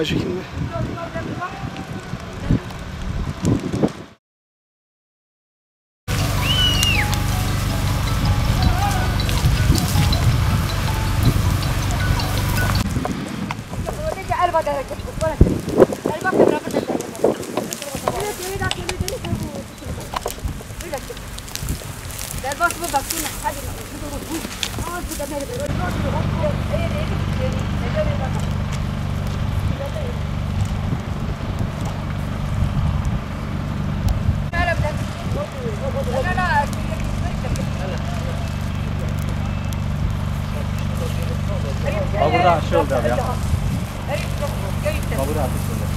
شكلنا Babura şey oldu abi ya. Babura ateş oldu.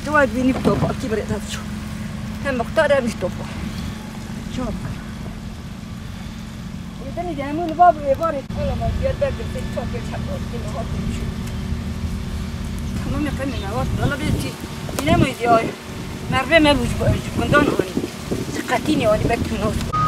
دوال بيني بتوفى كبر يتهفشوا هم مختارة مش توفى شوف يدني جامون باب يبارك ولا ما يربك في الشوك يتحبوا كنا هاد نشوف هم يقننا وقت والله بيجي يناموا يدياي مربي ما بوج بندان هوني سقطيني وأنا بكتب نوت